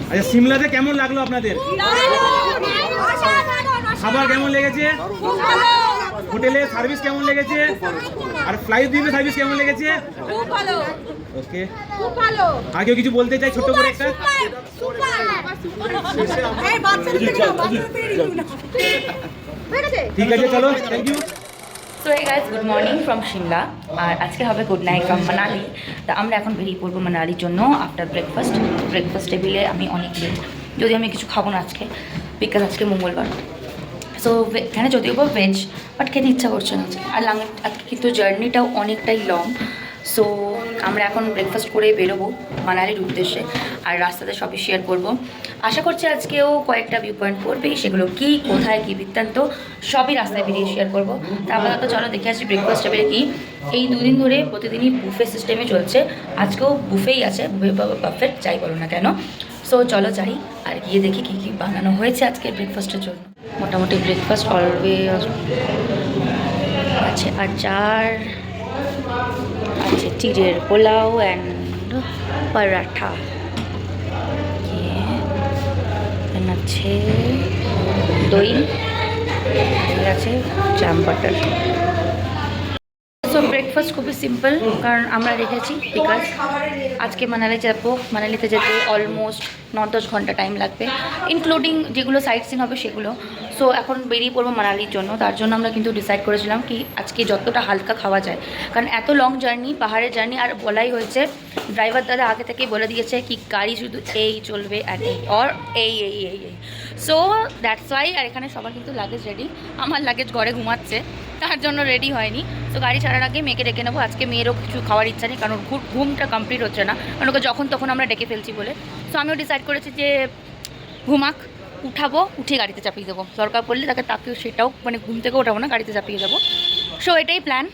আচ্ছা, সিমলাতে কেমন লাগলো আপনাদের? খাবার কেমন লেগেছে? হোটেলে সার্ভিস কেমন লেগেছে? আর ফ্লাইট দিনে সার্ভিস কেমন লেগেছে? খুব ভালো। ওকে, খুব ভালো। আর কেউ কিছু বলতে চাই ছোট করে একটা? ঠিক আছে, চলো, thank you. So hey guys, good morning from Shimla. আর আজকে হবে গুড নাইট ফ্রম মানালি। তা আমরা এখন বেরিয়ে পড়বো মানালির জন্য আফটার ব্রেকফাস্ট টেবিলে আমি অনেক লেট, যদি আমি কিছু খাবো না আজকে, বিকজ আজকে মঙ্গলবার। সো এখানে যদিও বা ভেজ, বাট খেতে ইচ্ছা করছে না আজকে। আর আজকে কিন্তু জার্নিটাও অনেকটাই লং। সো আমরা এখন ব্রেকফাস্ট করে বেরোবো মানালির উদ্দেশ্যে, আর রাস্তাতে সবই শেয়ার করবো। আশা করছি আজকেও কয়েকটা ভিউ পয়েন্ট পড়বে, সেগুলো কী, কোথায় কী বৃত্তান্ত সবই রাস্তায় বেরিয়ে শেয়ার করবো। তা আপাতত চলো দেখে আসি ব্রেকফাস্ট টেবিলে কি। এই দুদিন ধরে প্রতিদিনই বুফে সিস্টেমে চলছে, আজকেও বুফেই আছে, বুফে বাফেট যাই বলো না কেন। সো চলো যাই আর গিয়ে দেখি কী কী বানানো হয়েছে আজকের ব্রেকফাস্টের জন্য। মোটামুটি ব্রেকফাস্ট অলওয়েজ আছে, আচার আছে, চিড়ের পোলাও অ্যান্ড পরাঠা আছে, দই আছে, জাম বাটার। সো ব্রেকফাস্ট খুবই সিম্পল, কারণ আমরা রেখেছি বিকজ আজকে মানালি যাবো। মানালিতে যেতে অলমোস্ট 9-10 ঘন্টা টাইম লাগবে, ইনক্লুডিং যেগুলো সাইট সিন হবে সেগুলো। সো এখন বেরিয়ে পড়বো মানালির জন্য। তার জন্য আমরা কিন্তু ডিসাইড করেছিলাম কি আজকে যতটা হালকা খাওয়া যায়, কারণ এত লং জার্নি, পাহাড়ের জার্নি। আর বলাই হয়েছে, ড্রাইভার দাদা আগে থেকেই বলে দিয়েছে কি গাড়ি শুধু এই চলবে আর এই অর এই এই এই এই সো দ্যাটস ওয়াই। আর এখানে সবার কিন্তু লাগেজ রেডি, আমার লাগেজ ঘরে ঘুমাচ্ছে, তার জন্য রেডি হয়নি। তো গাড়ি ছাড়ার আগে মেয়েকে ডেকে নেবো। আজকে মেয়েরও কিছু খাওয়ার ইচ্ছা নেই, কারণ ঘুমটা কমপ্লিট হচ্ছে না, কারণ ওকে যখন তখন আমরা ডেকে ফেলছি বলে। সো আমিও ডিসাইড করেছি যে ঘুমাক, উঠাবো, উঠে গাড়িতে চাপিয়ে দেবো, দরকার পড়লে তাকেও সেটাও মানে ঘুম থেকে ওঠাবো না, গাড়িতে চাপিয়ে দেবো। সো এটাই প্ল্যান,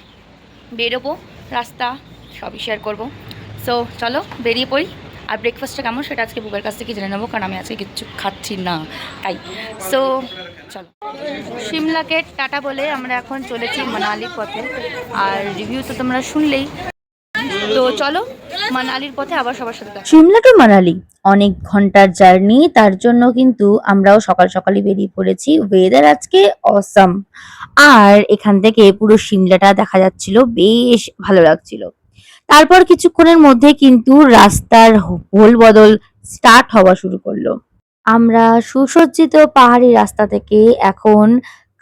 বেরোবো, রাস্তা সবই শেয়ার করবো। সো চলো বেরিয়ে পড়ি। আর ব্রেকফাস্টটা কেমন সেটা আজকে বুবের কাছ থেকে জেনে নেবো, কারণ আমি আজকে কিচ্ছু খাচ্ছি না তাই। সো চলো, সিমলাকে টাটা বলে আমরা এখন চলেছি মানালির পথে। আর রিভিউ তো তোমরা শুনলেই, তো চলো মানালির পথে আবার সবার সাথে। সিমলা টু মানালি অনেক ঘন্টার জার্নি, তার জন্য কিন্তু আমরাও সকাল সকালই বেরিয়ে পড়েছি। ওয়েদার আজকে অসাম, আর এখান থেকে পুরো সিমলাটা দেখা যাচ্ছিল, বেশ ভালো লাগছিল। তারপর কিছুক্ষণের মধ্যে কিন্তু রাস্তার হোল বদল স্টার্ট হওয়া শুরু করলো। আমরা সুসজ্জিত পাহাড়ি রাস্তা থেকে এখন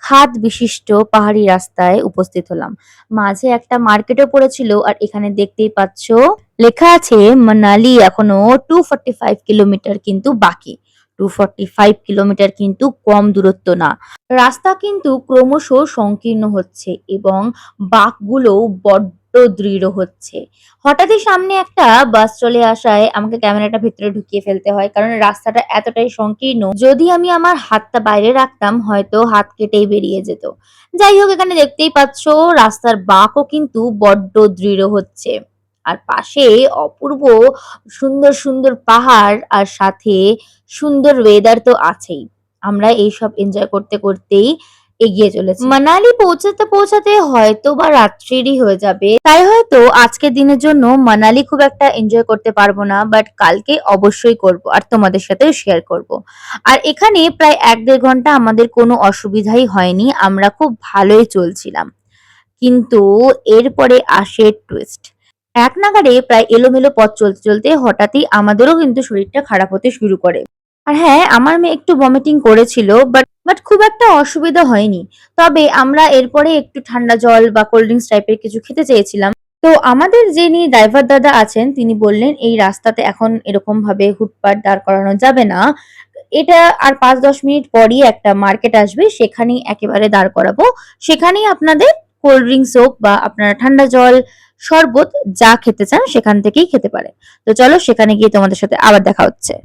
খাদ বিশিষ্ট পাহাড়ি রাস্তায় উপস্থিত হলাম। মাঝে একটা মার্কেটও পড়েছিল, আর এখানে দেখতেই পাচ্ছ লেখা আছে মানালি এখনো 245 কিলোমিটার কিন্তু বাকি। 245 কিলোমিটার কিন্তু কম দূরত্ব না। রাস্তা কিন্তু ক্রমশ সংকীর্ণ হচ্ছে এবং বাঁকগুলো বড্ড দৃঢ় হচ্ছে। হঠাৎই সামনে একটা বাস চলে আসায় আমাকে ক্যামেরাটা ভিতরে ঢুকিয়ে ফেলতে হয়, কারণ রাস্তাটা এতটাই সংকীর্ণ। যদি আমি আমার হাতটা বাইরে রাখতাম হয়তো হাত কেটেই বেরিয়ে যেত। যাই হোক, এখানে দেখতেই পাচ্ছ রাস্তার বাঁকও কিন্তু বড্ড দৃঢ় হচ্ছে। আর পাশে অপূর্ব সুন্দর সুন্দর পাহাড়, আর সাথে সুন্দর ওয়েদার তো আছেই। আমরা এইসব এনজয় করতে করতেই এগিয়ে চলেছি। মানালি পৌঁছাতে পৌঁছাতে হয়তো বা রাত্রিরই হয়ে যাবে, তাই হয়তো আজকের দিনের জন্য মানালি খুব একটা এনজয় করতে পারবো না, বাট কালকে অবশ্যই করব আর তোমাদের সাথেও শেয়ার করব। আর এখানে প্রায় 1-1.5 ঘন্টা আমাদের কোনো অসুবিধাই হয়নি, আমরা খুব ভালোই চলছিলাম। কিন্তু এরপরে আসে টুইস্ট। এক নাগাড়ে প্রায় এলোমেলো পথ চলতে চলতে হঠাৎই আমাদেরও কিন্তু শরীরটা খারাপ হতে শুরু করে। আর হ্যাঁ, আমার মেয়ে একটু ভমিটিং করেছিল, বাট খুব একটা অসুবিধা হয়নি। তবে আমরা এরপরে একটু ঠান্ডা জল বা কোল্ড ড্রিঙ্কস টাইপের কিছু খেতে চেয়েছিলাম। তো আমাদের যিনি ড্রাইভার দাদা আছেন তিনি বললেন এই রাস্তাতে এখন এরকম ভাবে হুটপাট দাঁড় করানো যাবে না, এটা আর 5-10 মিনিট পরই একটা মার্কেট আসবে, সেখানেই একেবারে দাঁড় করাবো, সেখানেই আপনাদের কোল্ড ড্রিঙ্কস হোক বা আপনারা ঠান্ডা জল, শরবত যা খেতে চান সেখান থেকেই খেতে পারেন। তো চলো সেখানে গিয়ে তোমাদের সাথে আবার দেখা হচ্ছে।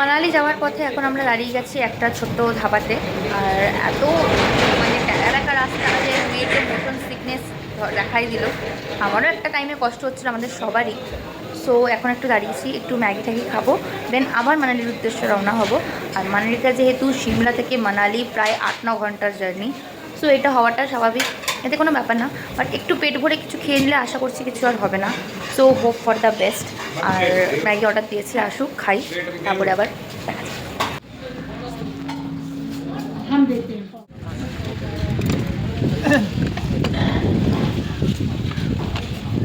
মানালি যাওয়ার পথে এখন আমরা দাঁড়িয়ে গেছি একটা ছোট্ট ধাবাতে। আর এত মানে এলাকা রাস্তা যে মেয়েকে মোশন সিকনেস দেখাই দিল, আমারও একটা টাইমে কষ্ট হচ্ছিল, আমাদের সবারই। সো এখন একটু দাঁড়িয়েছি, একটু ম্যাগি ট্যাগি খাবো, দেন আবার মানালির উদ্দেশ্যে রওনা হব। আর মানালিটা যেহেতু সিমলা থেকে মানালি প্রায় 8-9 ঘন্টার জার্নি, সো এটা হওয়াটা স্বাভাবিক। এতে কোনো ব্যাপার না, বাট একটু পেট ভরে কিছু খেয়ে নিলে আশা করছি কিছু আর হবে না। So hope for the best. আর ম্যাগি অর্ডার দিয়েছি, আসুক খাই, তারপরে আবার দেখা যাবে।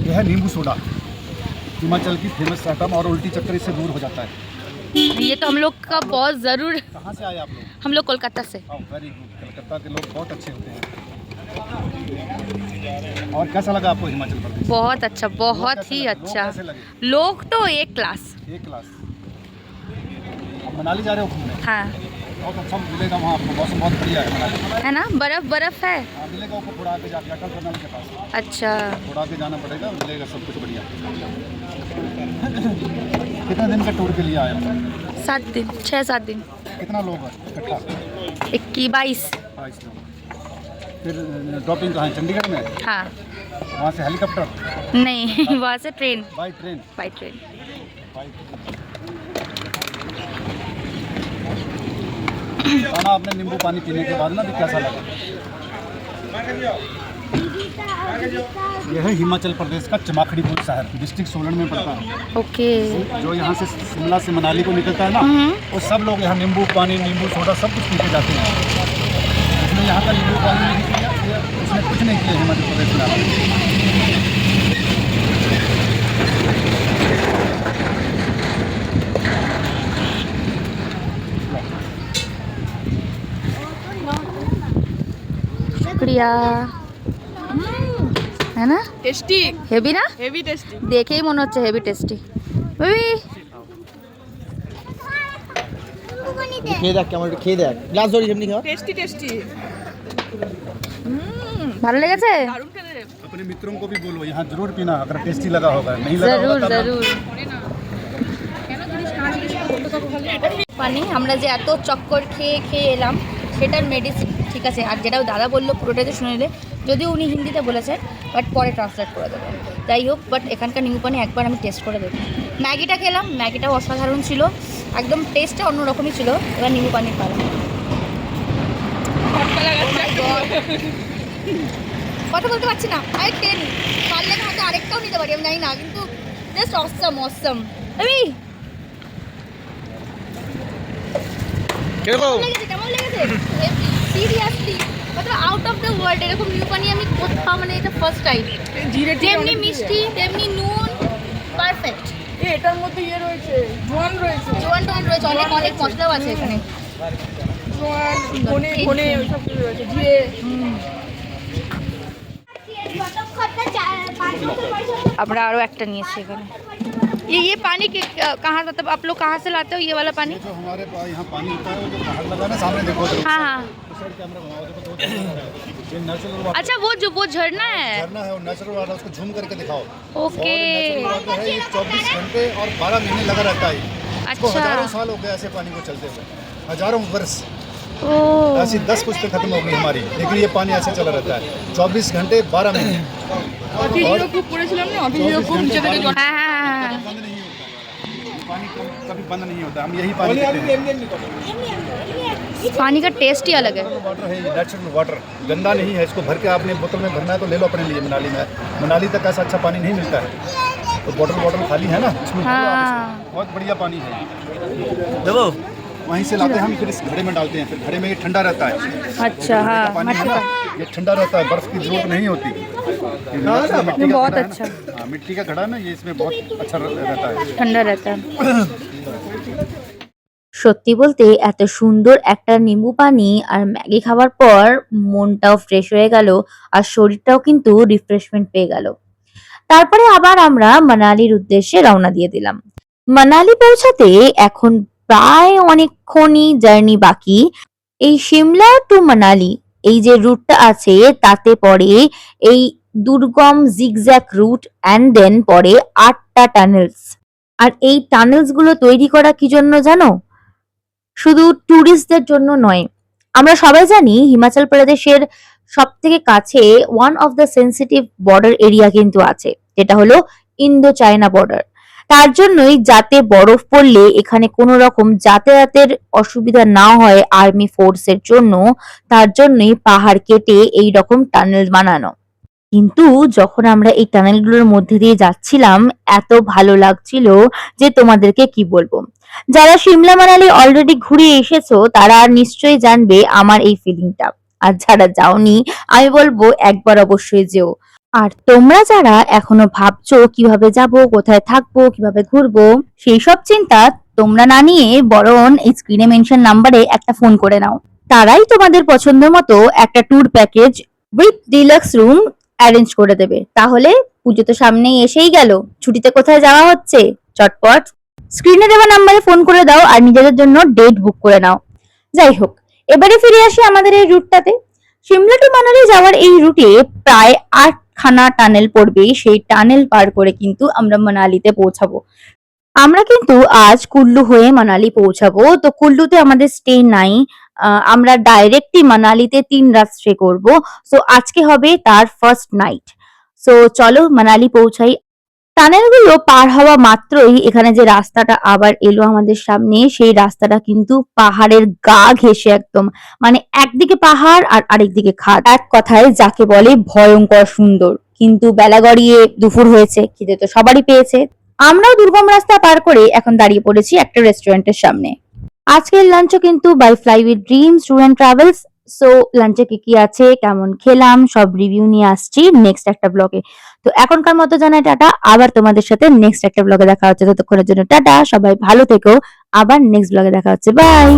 यह है नींबू सोडा, हिमाचल की फेमस आइटम और उल्टी चक्कर इससे दूर हो जाता है। ये तो हम लोग का बहुत ज़रूर, कहाँ से आए आप लोग? हम लोग कोलकाता से। वेरी गुड, कलकत्ता के लोग बहुत अच्छे होते हैं। और कैसा लगा आपको हिमाचल प्रदेश? बहुत अच्छा, बहुत ही अच्छा। लोग तो एक क्लास। एक क्लास। आप मनाली जा रहे हो घूमने? हाँ बहुत अच्छा मिलेगा वहाँ आपको, मौसम बहुत बढ़िया है मनाली। है ना, बर्फ बर्फ है। हाँ मिलेगा, ऊपर थोड़ा आगे जाके अटल टनल के पास अच्छा, थोड़ा आगे जाना पड़ेगा, मिलेगा सब कुछ बढ़िया। कितने दिन का टूर के लिए आए हो? 7 दिन, 6-7 दिन। कितना लोग हैं इकट्ठा? 21। 22 लोग। फिर ड्रॉपिंग कहाँ है? चंडीगढ़ में? हाँ वहाँ से हेलीकॉप्टर? नहीं वहाँ से train, by train? By train. खाना आपने नींबू पानी पीने के बाद ना भी कैसा लगा? यह है हिमाचल प्रदेश का चमाखड़ीपुर शहर, डिस्ट्रिक्ट सोलन में पड़ता है। ओके। जो यहाँ से शिमला से मनाली को निकलता है ना, वो सब लोग यहाँ नींबू पानी, नींबू सोडा सब कुछ पी के जाते हैं। इसमें यहाँ का नींबू पानी नहीं किया, उसने कुछ नहीं किया हिमाचल प्रदेश में। शुक्रिया। है ना, টেস্টি, হেভি না? Heavy tasty. দেখেই মনে হচ্ছে হেভি টেস্টি। বেবি খেয়ে দেখ কেমন, একটু খেয়ে দেখ, গ্লাস ধরি এমনি খাও। Tasty tasty. ভালো লেগেছে? দারুণ খেতে। अपने मित्रों को भी बोलो यहाँ जरूर पीना, अगर टेस्टी लगा होगा, नहीं लगा জরুর होगा तब জরুর। পানি আমরা যে এত চক্কর খেয়ে খেয়ে এলাম সেটার মেডিসিন, ঠিক আছে। আর যেটা দাদা বললো পুরোটাই তো শুনে নিলে, যদিও উনি হিন্দিতে বলেছেন, বাট পরে ট্রান্সলেট করে দেবো। যাই হোক, বাট এখানকার নিম্বু পানি একবার আমি টেস্ট করে দেবো। ম্যাগিটা খেলাম, ম্যাগিটাও অসাধারণ ছিল, একদম টেস্টটা অন্যরকমই ছিল। এবার নিম্বু পানির পালা। কথা বলতে পারছি না, আরেকটা নিই, পারলে হয়তো আরেকটাও নিতে পারি, আমি জানি না, কিন্তু জাস্ট অসম অসম। আমি কিরকম কেমন লেগেছে সিরিয়াসলি, মানে আউট অফ দ্য ওয়ার্ল্ড। এরকম নিউ পানি আমি কোথাও, মানে এটা ফার্স্ট টাইম। জিরে তেমনি মিষ্টি, তেমনি নুন, পারফেক্ট। এটার মধ্যে ইয়ে রয়েছে, জোয়ান রয়েছে, জোয়ান টোয়ান রয়েছে, অনেক অনেক মশলাও আছে এখানে। জোয়ান, ধনে ধনে ওইসব কিছু রয়েছে, জিরে। আমরা আরও একটা নিয়েছি এখানে। ये पानी के कहाँ, मतलब आप लोग कहाँ से लाते हो ये वाला पानी? जो हमारे पास यहाँ पानी होता है वो जो पहाड़ लगा है ना सामने, देखो तो हाँ हाँ, उस साइड कैमरा घुमाओ, देखो तो ये नेचुरल वाटर अच्छा वो झरना है। झरना है, और नेचुरल वाटर, उसको झूम करके दिखाओ। ओके। नेचुरल वाटर है, ये 24 घंटे और 12 महीने लगा रहता है। इसको अच्छा। हजारों साल हो गए ऐसे पानी को चलते हुए, हजारों वर्ष। ओ ऐसी 10 पुश्तें खत्म हो गई हमारी, लेकिन ये पानी ऐसे चला रहता है 24 घंटे 12 महीने। অটিজিও খুব পড়েছিলাম না, অটিজিও খুব নিচে থেকে জল। हाँ हाँ हाँ। बंद नहीं होता ये पानी, कभी बंद नहीं होता, हम यही पानी पीते हैं। पानी का टेस्ट ही अलग है। वाटर है ये, नेचुरल वाटर, गंदा नहीं है। इसको भर के आपने बोतल में भरना है तो ले लो अपने लिए। मनाली में, मनाली तक ऐसा अच्छा पानी नहीं मिलता है, तो बोतल खाली है ना, इसमें भरो आप हाँ। इसको। बहुत बढ़िया पानी है, দেবো वहीं से लाते हैं हम, फिर इस घड़े में डालते हैं, फिर घड़े में ये ठंडा रहता है। अच्छा घड़े हाँ, का पानी है ना, ये ठंडा रहता है, बर्फ की जरूरत नहीं होती। ये मिट्टी का बहुत घड़ा है ना, अच्छा। हाँ, मिट्टी का घड़ा ना, ये इसमें बहुत अच्छा रहता है। ঠান্ডা रहता है। সত্যি বলতে এত সুন্দর একটা নিম্বু পানি আর ম্যাগি খাওয়ার পর মনটাও ফ্রেশ হয়ে গেল, আর শরীরটাও কিন্তু রিফ্রেশমেন্ট পেয়ে গেল। তারপরে আবার আমরা মানালির উদ্দেশ্যে রওনা দিয়ে দিলাম। মানালি পৌঁছাতে এখন প্রায় অনেকক্ষণই জার্নি বাকি। এই সিমলা টু মানালি এই যে রুটটা আছে তাতে পড়ে এই দুর্গম জিগজ্যাগ রুট, অ্যান্ড দেন পড়ে 8টা টানেলস। আর এই টানেলস গুলো তৈরি করা কি জন্য জানো? শুধু ট্যুরিস্টদের জন্য নয়। আমরা সবাই জানি হিমাচল প্রদেশের সব থেকে কাছে one of the sensitive border area কিন্তু আছে, যেটা হলো ইন্দো চায়না বর্ডার। তার জন্যই যাতে বরফ পড়লে এখানে কোনো রকম যাতায়াতের অসুবিধা না হয় আর্মি ফোর্সের জন্য, তার জন্যই পাহাড় কেটে এই রকম টানেল বানানো। কিন্তু যখন আমরা এই টানেলগুলোর মধ্যে দিয়ে যাচ্ছিলাম এত ভালো লাগছিল যে তোমাদেরকে কি বলবো। যারা সিমলা মানালি অলরেডি ঘুরে এসেছো তারা নিশ্চয়ই জানবে আমার এই ফিলিংটা, আর যারা যাওনি আমি বলবো একবার অবশ্যই যেও। আর তোমরা যারা এখনো ভাবছো কিভাবে যাব, কোথায় থাকবো, কিভাবে ঘুরবো, সেই সব চিন্তা তোমরা না নিয়ে বরং এই স্ক্রিনে মেনশন নাম্বারে একটা ফোন করে নাও। তারাই তোমাদের পছন্দ মতো একটা tour package with deluxe room arrange করে দেবে। তাহলে পুজো তো সামনেই এসেই গেল, ছুটিতে কোথায় যাওয়া হচ্ছে, চটপট স্ক্রিনে দেওয়া নাম্বারে ফোন করে দাও আর নিজেদের জন্য ডেট বুক করে নাও। যাই হোক, এবারে ফিরে আসি আমাদের এই রুটটাতে। সিমলা টু মানালি যাওয়ার এই রুটে প্রায় 8খানা টানেল পড়বে। সেই টানেল পার করে কিন্তু আমরা মানালিতে পৌঁছাবো। আমরা কিন্তু আজ কুল্লু হয়ে মানালি পৌঁছাবো। তো কুল্লুতে আমাদের স্টে নাই, আমরা ডাইরেক্টলি মানালিতে 3 রাত স্টে করবো। সো আজকে হবে তার ফার্স্ট নাইট। সো চলো মানালি পৌঁছাই। টানেলগুলো পার হওয়া মাত্রই এখানে যে রাস্তাটা আবার এলো আমাদের সামনে, সেই রাস্তাটা কিন্তু পাহাড়ের গা ঘেঁষে একদম, মানে একদিকে পাহাড় আর আরেকদিকে খাদ, এক কথায় যাকে বলে ভয়ঙ্কর সুন্দর। কিন্তু বেলা গড়িয়ে দুপুর হয়েছে, খিদে তো সবারই পেয়েছে। আমরাও দুর্গম রাস্তা পার করে এখন দাঁড়িয়ে পড়েছি একটা রেস্টুরেন্টের সামনে। আজকের লাঞ্চও কিন্তু by fly with dreams tour and travels. So লাঞ্চে কি আছে, কেমন খেলাম, সব রিভিউ নিয়ে আসছি নেক্সট একটা ব্লগে। তো এখনকার মতো জানাই টাটা, আবার তোমাদের সাথে নেক্সট একটা ব্লগে দেখা হচ্ছে। ততক্ষণের জন্য টাটা, সবাই ভালো থেকো, আবার নেক্সট ব্লগে দেখা হচ্ছে, বাই।